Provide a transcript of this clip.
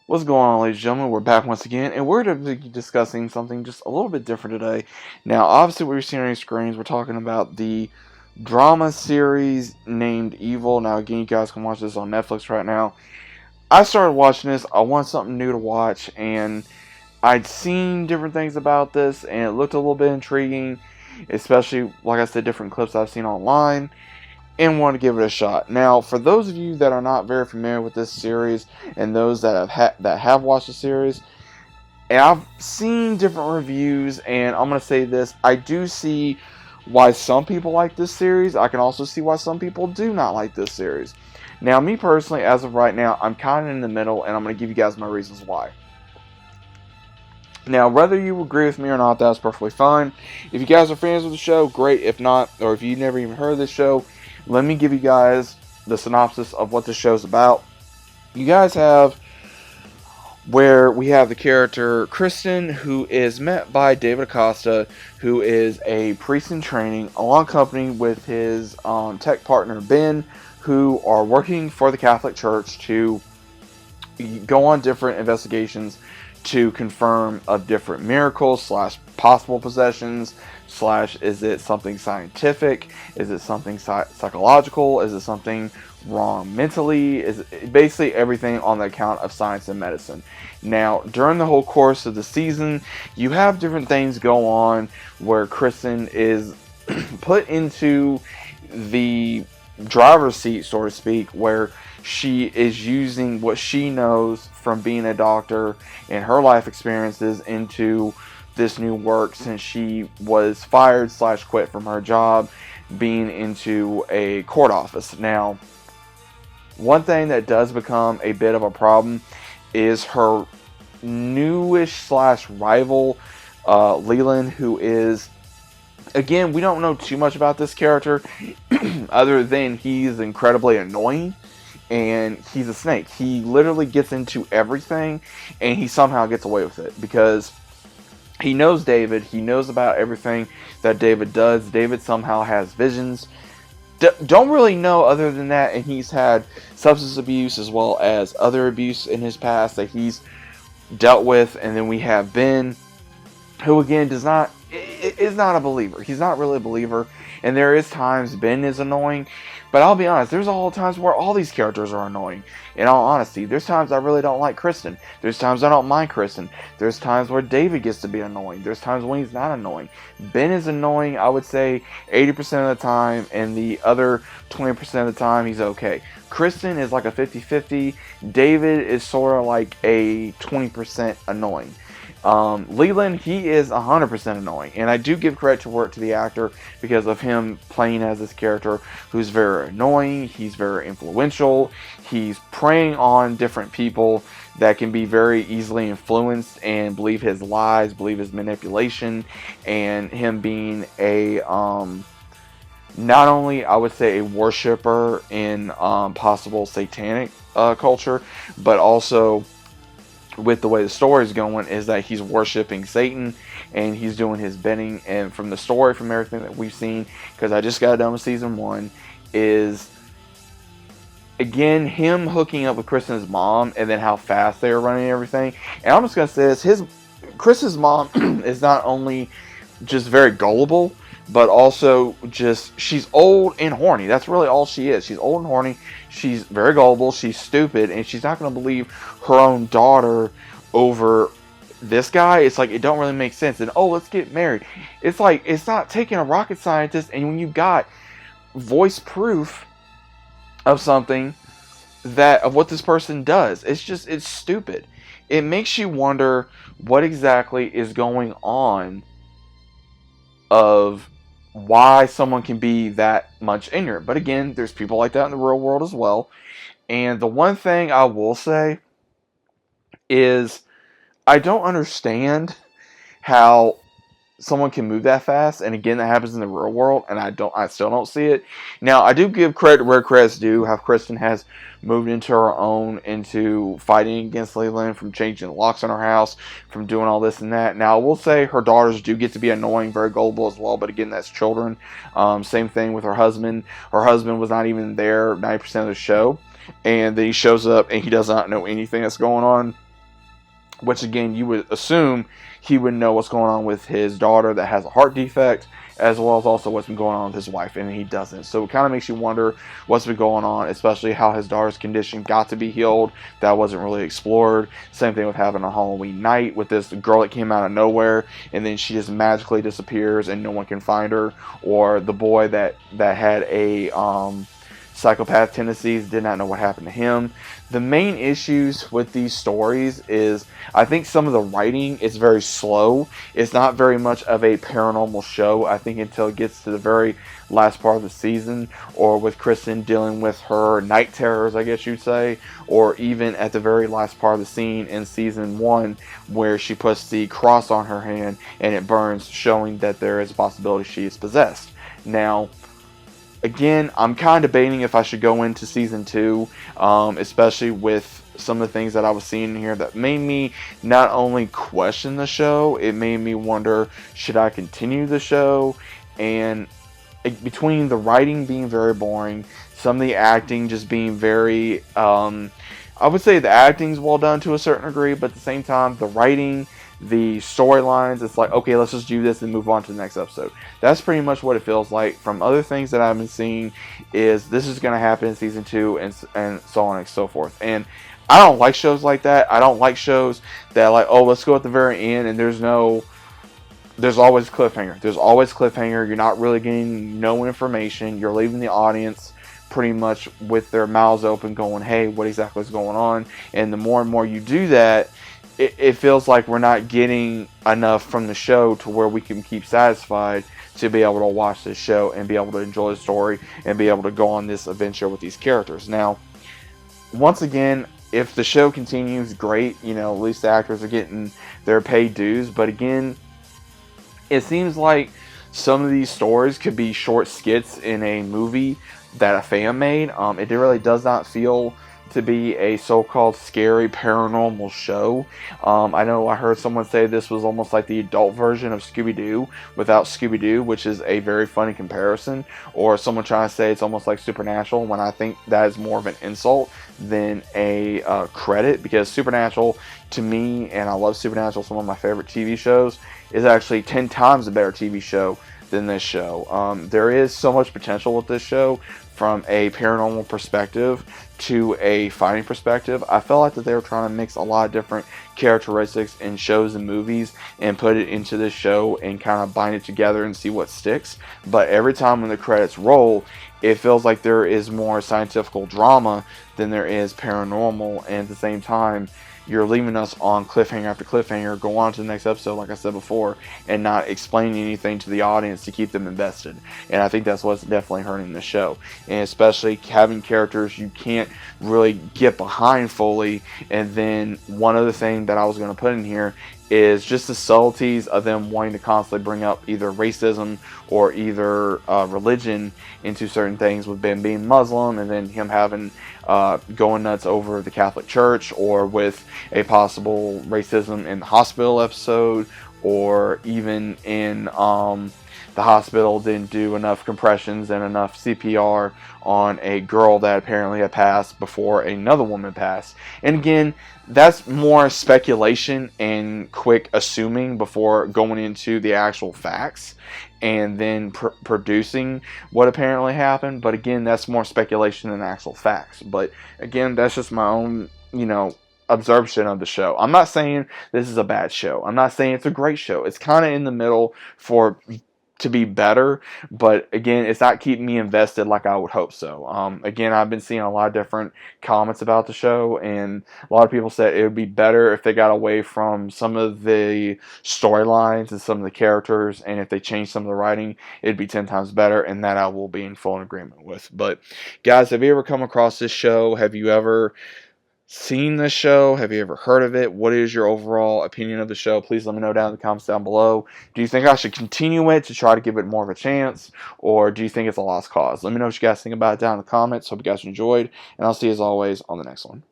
What's going on, ladies and gentlemen? We're back once again, and we're going to be discussing something just a little bit different today. Now, obviously, what you're seeing on your screens, we're talking about the drama series named Evil. Now, again, you guys can watch this on Netflix right now. I started watching this. I want something new to watch, and I'd seen different things about this, and it looked a little bit intriguing, especially, like I said, different clips I've seen online, and want to give it a shot. Now, for those of you that are not very familiar with this series, and those that have watched the series, and I've seen different reviews, and I'm gonna say this: I do see why some people like this series. I can also see why some people do not like this series. Now, me personally, as of right now, I'm kind of in the middle, and I'm gonna give you guys my reasons why. Now, whether you agree with me or not, that's perfectly fine. If you guys are fans of the show, great. If not, or if you've never even heard of this show, let me give you guys the synopsis of what the show's about. You guys have where we have the character Kristen, who is met by David Acosta, who is a priest in training, along company with his tech partner Ben, who are working for the Catholic Church to go on different investigations to confirm of different miracles slash possible possessions slash is it something scientific, is it something psychological, is it something wrong mentally, is it basically everything on the account of science and medicine. Now, during the whole course of the season, you have different things go on where Kristen is put into the driver's seat, so to speak, where she is using what she knows from being a doctor and her life experiences into this new work since she was fired slash quit from her job being into a court office. Now, one thing that does become a bit of a problem is her newish slash rival, Leland, who is, again, we don't know too much about this character other than he's incredibly annoying and he's a snake. He literally gets into everything and he somehow gets away with it because he knows David. He knows about everything that David does. David somehow has visions. Don't really know other than that, and he's had substance abuse as well as other abuse in his past that he's dealt with. And then we have Ben, who again is not a believer. He's not really a believer, and there is times Ben is annoying. But I'll be honest, there's all times where all these characters are annoying. In all honesty, there's times I really don't like Kristen. There's times I don't mind Kristen. There's times where David gets to be annoying. There's times when he's not annoying. Ben is annoying, I would say, 80% of the time, and the other 20% of the time, he's okay. Kristen is like a 50-50. David is sort of like a 20% annoying. Leland, he is 100% annoying, and I do give credit to the actor because of him playing as this character who's very annoying. He's very influential. He's preying on different people that can be very easily influenced and believe his lies, believe his manipulation, and him being a not only, I would say, a worshiper in possible satanic culture, but also with the way the story is going is that he's worshiping Satan and he's doing his bidding. And from the story, from everything that we've seen, because I just got done with season 1, is again him hooking up with Kristen's mom and then how fast they were running everything. And I'm just gonna say this: Chris's mom is not only just very gullible, but also just she's old and horny. That's really all she is. She's old and horny. She's very gullible. She's stupid, and she's not going to believe her own daughter over this guy. It's like it don't really make sense. And oh, let's get married. It's like it's not taking a rocket scientist, and when you got voice proof of something of what this person does, it's stupid. It makes you wonder what exactly is going on of why someone can be that much ignorant. But again, there's people like that in the real world as well. And the one thing I will say is I don't understand how someone can move that fast. And again, that happens in the real world, and I still don't see it. Now, I do give credit where credit's due. How Kristen has moved into her own, into fighting against Leland, from changing the locks on her house, from doing all this and that. Now, I will say her daughters do get to be annoying, very gullible as well, but again, that's children. Same thing with her husband. Her husband was not even there 90% of the show, and then he shows up and he does not know anything that's going on. which again, you would assume he would know what's going on with his daughter that has a heart defect, as well as also what's been going on with his wife, and he doesn't. So it kind of makes you wonder what's been going on, especially how his daughter's condition got to be healed. That wasn't really explored. Same thing with having a Halloween night with this girl that came out of nowhere, and then she just magically disappears and no one can find her. Or the boy that had a psychopath tendencies, did not know what happened to him. The main issues with these stories is I think some of the writing is very slow. It's not very much of a paranormal show, I think, until it gets to the very last part of the season, or with Kristen dealing with her night terrors, I guess you'd say, or even at the very last part of the scene in season 1 where she puts the cross on her hand and it burns, showing that there is a possibility she is possessed. Now, again, I'm kind of debating if I should go into season 2, especially with some of the things that I was seeing here that made me not only question the show, it made me wonder, should I continue the show? And between the writing being very boring, some of the acting just being very, I would say the acting's well done to a certain degree, but at the same time, the writing, the storylines, it's like, okay, let's just do this and move on to the next episode. That's pretty much what it feels like. From other things that I've been seeing, is this is going to happen in season 2, and so on and so forth. And I don't like shows like that. I don't like shows that, like, oh, let's go at the very end and there's always cliffhanger. There's always cliffhanger. You're not really getting no information. You're leaving the audience pretty much with their mouths open going, hey, what exactly is going on? And the more and more you do that, it feels like we're not getting enough from the show to where we can keep satisfied to be able to watch this show and be able to enjoy the story and be able to go on this adventure with these characters. Now, once again, if the show continues, great. At least the actors are getting their paid dues. But again, it seems like some of these stories could be short skits in a movie that a fan made. It really does not feel to be a so-called scary paranormal show. I know I heard someone say this was almost like the adult version of Scooby-Doo without Scooby-Doo, which is a very funny comparison. Or someone trying to say it's almost like Supernatural, when I think that is more of an insult than a credit, because Supernatural, to me, and I love Supernatural, some of my favorite TV shows, is actually 10 times a better TV show than this show. There is so much potential with this show from a paranormal perspective to a fighting perspective. I felt like that they were trying to mix a lot of different characteristics in shows and movies and put it into this show and kind of bind it together and see what sticks. But every time when the credits roll, it feels like there is more scientific drama than there is paranormal, and at the same time, you're leaving us on cliffhanger after cliffhanger, go on to the next episode, like I said before, and not explaining anything to the audience to keep them invested. And I think that's what's definitely hurting the show. And especially having characters you can't really get behind fully. And then one other thing that I was going to put in here is just the subtleties of them wanting to constantly bring up either racism or either religion into certain things, with Ben being Muslim and then him having going nuts over the Catholic Church, or with a possible racism in the hospital episode, or even in the hospital didn't do enough compressions and enough CPR on a girl that apparently had passed before another woman passed. And again, that's more speculation and quick assuming before going into the actual facts and then producing what apparently happened. But again, that's more speculation than actual facts. But again, that's just my own, absorption of the show. I'm not saying this is a bad show. I'm not saying it's a great show. It's kind of in the middle to be better, but again, it's not keeping me invested like I would hope so. Again, I've been seeing a lot of different comments about the show, and a lot of people said it would be better if they got away from some of the storylines and some of the characters, and if they changed some of the writing, it'd be 10 times better, and that I will be in full agreement with. But guys, have you ever come across this show? Have you ever seen this show? Have you ever heard of it? What is your overall opinion of the show? Please let me know down in the comments down below. Do you think I should continue it to try to give it more of a chance, or do you think it's a lost cause? Let me know what you guys think about it down in the comments. Hope you guys enjoyed, and I'll see you as always on the next one.